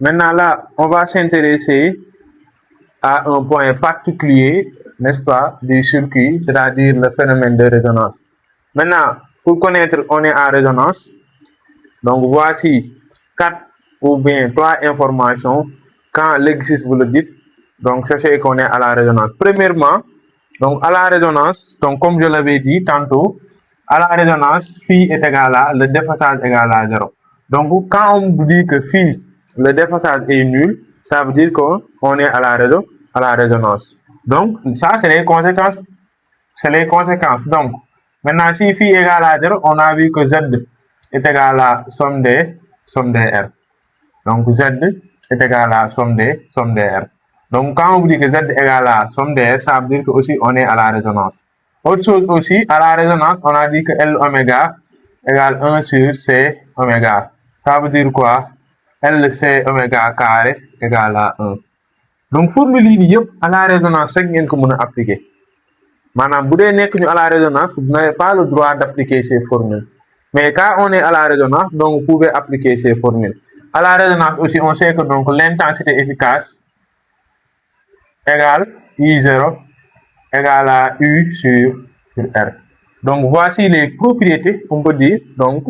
Maintenant là, on va s'intéresser à un point particulier, n'est-ce pas, du circuit, c'est-à-dire le phénomène de résonance. Maintenant, pour connaître on est en résonance, donc voici 4 ou bien 3 informations quand l'exercice vous le dit. Donc sachez qu'on est à la résonance. Premièrement, donc à la résonance, donc comme je l'avais dit tantôt, à la résonance, phi est égal à, le déphasage est égal à 0. Donc quand on vous dit que phi, le déphasage est nul, ça veut dire qu'on est à la résonance. Donc ça c'est les conséquences. C'est les conséquences. Donc maintenant si phi est égal à 0, on a vu que z est égal à somme des R. Donc z est égal à somme des R. Donc quand on vous dit que z est égal à somme des R, ça veut dire que aussi on est à la résonance. Autre chose aussi, à la résonance, on a dit que L oméga égale 1 sur C oméga. Ça veut dire quoi? LC oméga carré égale à 1. Donc formule yi yëpp à la résonance rek ngeen ko mën a appliquer. Maanaam bu dee nekk ñu à la résonance, vous n'avez pas le droit d'appliquer ces formules. Mais quand on est à la résonance, donc vous pouvez appliquer ces formules. À la résonance aussi, on sait que donc l'intensité efficace égale I0 égale à U sur R. Donc voici les propriétés, on peut dire. Donc,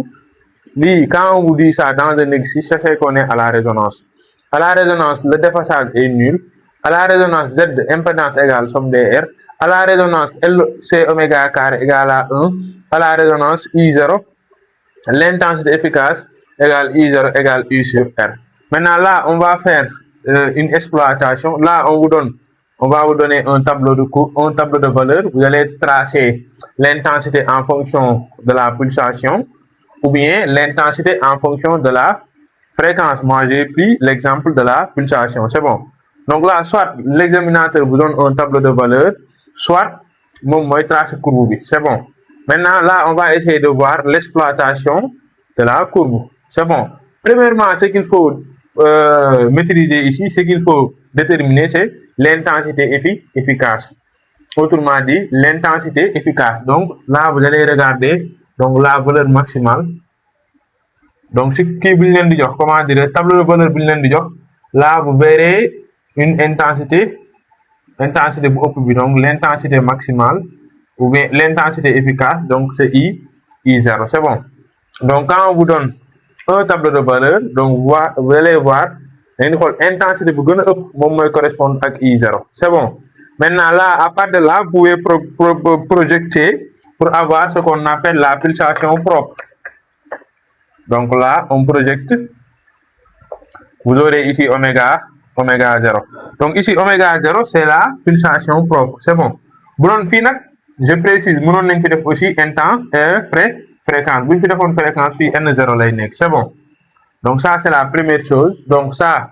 quand on vous dit ça dans un exercice, sachez qu'on est à la résonance. À la résonance, le déphasage est nul. À la résonance, Z impédance égale somme des R. À la résonance, LC oméga carré égale à 1. À la résonance, I0, l'intensité efficace égale I0 égale U sur R. Maintenant là, on va faire une exploitation. Là, on va vous donner un tableau de valeurs. Vous allez tracer l'intensité en fonction de la pulsation ou bien l'intensité en fonction de la fréquence. Moi, j'ai pris l'exemple de la pulsation. C'est bon. Donc là, soit l'examinateur vous donne un tableau de valeurs, soit moi, trace courbe. C'est bon. Maintenant, là, on va essayer de voir l'exploitation de la courbe. C'est bon. Premièrement, ce qu'il faut maîtriser ici, ce qu'il faut déterminer, c'est l'intensité efficace. Autrement dit, l'intensité efficace. Donc là, vous allez regarder donc la valeur maximale. Donc ce qui est comment dire, le tableau de valeur là, vous verrez une intensité donc l'intensité maximale ou bien l'intensité efficace, donc c'est I0. C'est bon. Donc quand on vous donne un tableau de valeur, donc vous allez voir l'intensité correspond à I0. C'est bon. Maintenant là, à part de là, vous pouvez projeter pour avoir ce qu'on appelle la pulsation propre. Donc là, on projette. Vous aurez ici oméga 0. Donc ici oméga 0, c'est la pulsation propre. C'est bon. Je précise, nous avons aussi un temps fréquence. Vous avez une fréquence N0. C'est bon. Donc ça, c'est la première chose. Donc ça,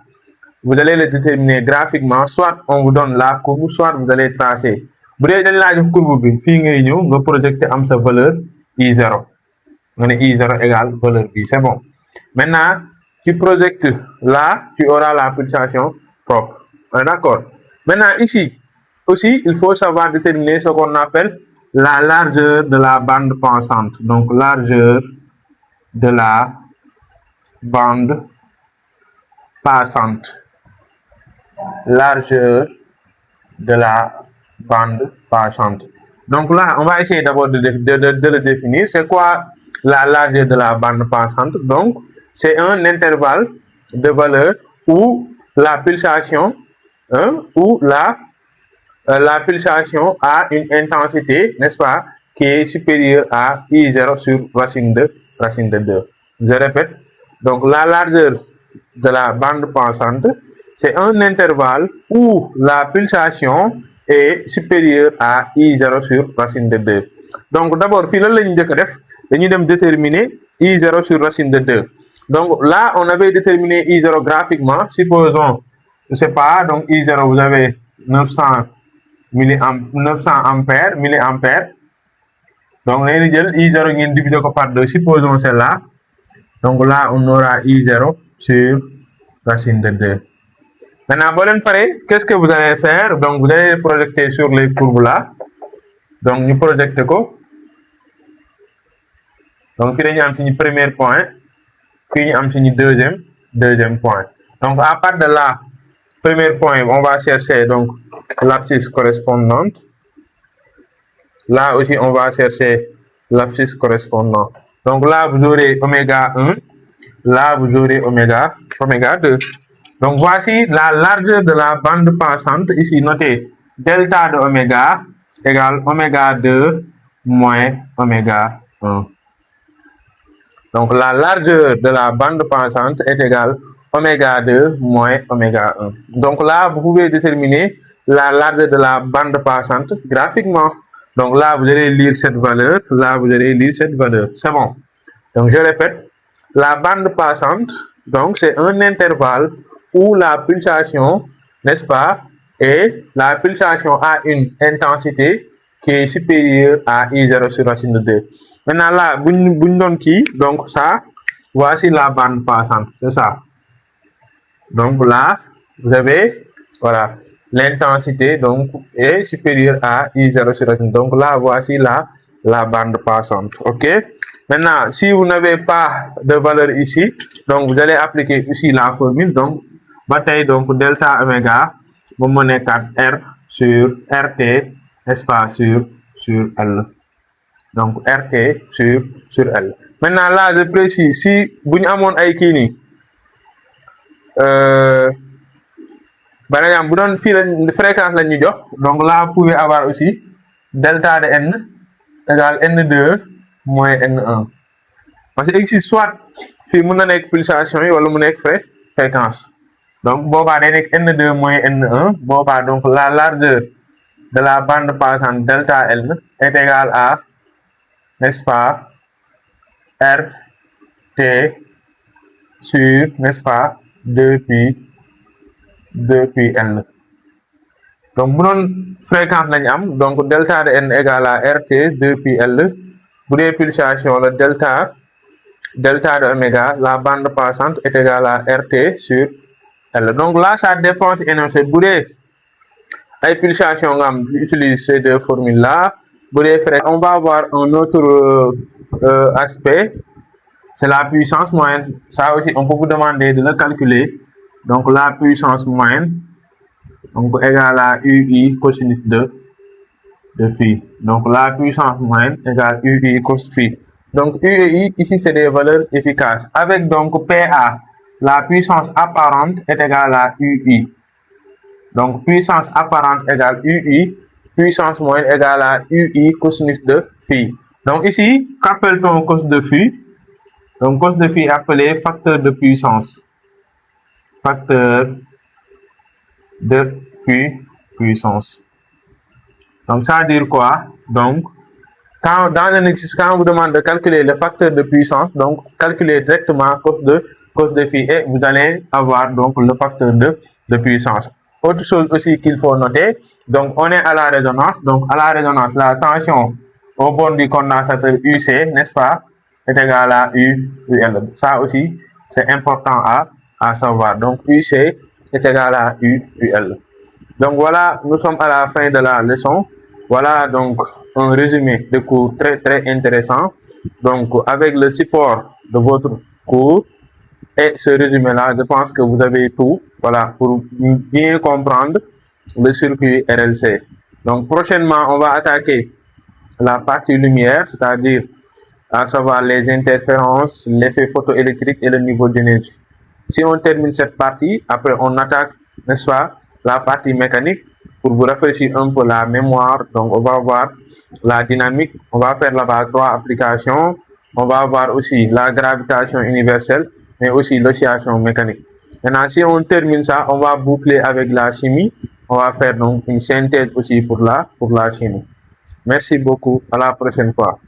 vous allez le déterminer graphiquement. Soit on vous donne la courbe, soit vous allez tracer. Vous allez la courbe, vous projectez sa valeur I0. I0 égale valeur B. C'est bon. Maintenant, tu projectes là, tu auras la pulsation propre. D'accord. Maintenant, ici, aussi, il faut savoir déterminer ce qu'on appelle la largeur de la bande passante. Donc, largeur de la bande passante. Largeur de la bande passante. Donc là, on va essayer d'abord de le définir. C'est quoi la largeur de la bande passante? Donc, c'est un intervalle de valeur où la pulsation, la pulsation a une intensité, n'est-ce pas, qui est supérieure à I0 sur racine de 2. Je répète. Donc, la largeur de la bande passante, c'est un intervalle où la pulsation est supérieure à I0 sur racine de 2. Donc, d'abord, nous déterminer I0 sur racine de 2. Donc, là, on avait déterminé I0 graphiquement. Supposons, je ne sais pas, donc I0, vous avez 900 milliampères. Donc, I0 divisé par 2. Supposons c'est là. Donc là, on aura I0 sur racine de 2. Maintenant, qu'est-ce que vous allez faire? Donc, vous allez projeter sur les courbes là. Donc, nous projectons. Donc, ici, nous avons un premier point. Puis, nous avons un deuxième point. Donc, à part de là, premier point, on va chercher donc l'abscisse correspondante. Là aussi, on va chercher l'abscisse correspondante. Donc là, vous aurez oméga 1. Là, vous aurez oméga 2. Donc voici la largeur de la bande passante. Ici, notez delta de oméga égale oméga 2 moins oméga 1. Donc la largeur de la bande passante est égale oméga 2 moins oméga 1. Donc là, vous pouvez déterminer la largeur de la bande passante graphiquement. Donc là, vous allez lire cette valeur. Là, vous allez lire cette valeur. C'est bon. Donc je répète, la bande passante, donc c'est un intervalle où la pulsation, n'est-ce pas, et la pulsation a une intensité qui est supérieure à I0 sur racine de 2. Maintenant là, donc ça, voici la bande passante, c'est ça. Donc là, vous avez, voilà, l'intensité donc est supérieure à I0 sur racine. Donc là, voici la bande passante, ok. Maintenant, si vous n'avez pas de valeur ici, donc vous allez appliquer ici la formule, donc bataille donc delta oméga, vous menez 4R sur RT, n'est-ce pas, sur L. Donc RT sur L. Maintenant là, je précise, si vous avez un kini, par exemple, vous donnez une fréquence, donc là, vous pouvez avoir aussi delta de N égale N2 moins N1. Parce que ici, soit si vous avez une pulsation ou vous avez une fréquence. Donc, vous avez N2 moins N1. Donc, la largeur de la bande passante delta L est égale à, n'est-ce pas, RT sur, n'est-ce pas, 2 pi L. Donc, vous avez une fréquence, donc delta de N égale à RT 2 pi L. Pour les pulsations, le delta de oméga, la bande passante est égale à RT sur L. Donc là, ça dépend si vous avez les pulsations, on utilise ces deux formules-là. On va avoir un autre aspect, c'est la puissance moyenne. Ça aussi, on peut vous demander de le calculer. Donc la puissance moyenne, donc égale à UI cosinus de phi. Donc la puissance moyenne égale UI cos phi. Donc U et I, ici, c'est des valeurs efficaces. Avec donc PA, la puissance apparente est égale à UI. Donc puissance apparente égale UI, puissance moyenne égale à UI cosinus de phi. Donc ici, qu'appelle-t-on cos de phi? Donc cos de phi appelé facteur de puissance. Facteur de puissance. Donc ça veut dire quoi? Donc, dans un exercice, quand on vous demande de calculer le facteur de puissance, donc calculez directement cos de phi et vous allez avoir donc le facteur de puissance. Autre chose aussi qu'il faut noter, donc on est à la résonance. Donc à la résonance, la tension au bord du condensateur UC, n'est-ce pas, est égale à UL. Ça aussi, c'est important à savoir. Donc UC est égal à UL. Donc voilà, nous sommes à la fin de la leçon. Voilà donc un résumé de cours très intéressant. Donc avec le support de votre cours et ce résumé-là, je pense que vous avez tout, voilà, pour bien comprendre le circuit RLC. Donc prochainement, on va attaquer la partie lumière, c'est-à-dire à savoir les interférences, l'effet photoélectrique et le niveau d'énergie. Si on termine cette partie, après on attaque, n'est-ce pas, la partie mécanique pour vous rafraîchir un peu la mémoire. Donc on va voir la dynamique, on va faire là-bas 3 applications, on va voir aussi la gravitation universelle, mais aussi l'oscillation mécanique. Maintenant, si on termine ça, on va boucler avec la chimie, on va faire donc une synthèse aussi pour la chimie. Merci beaucoup, à la prochaine fois.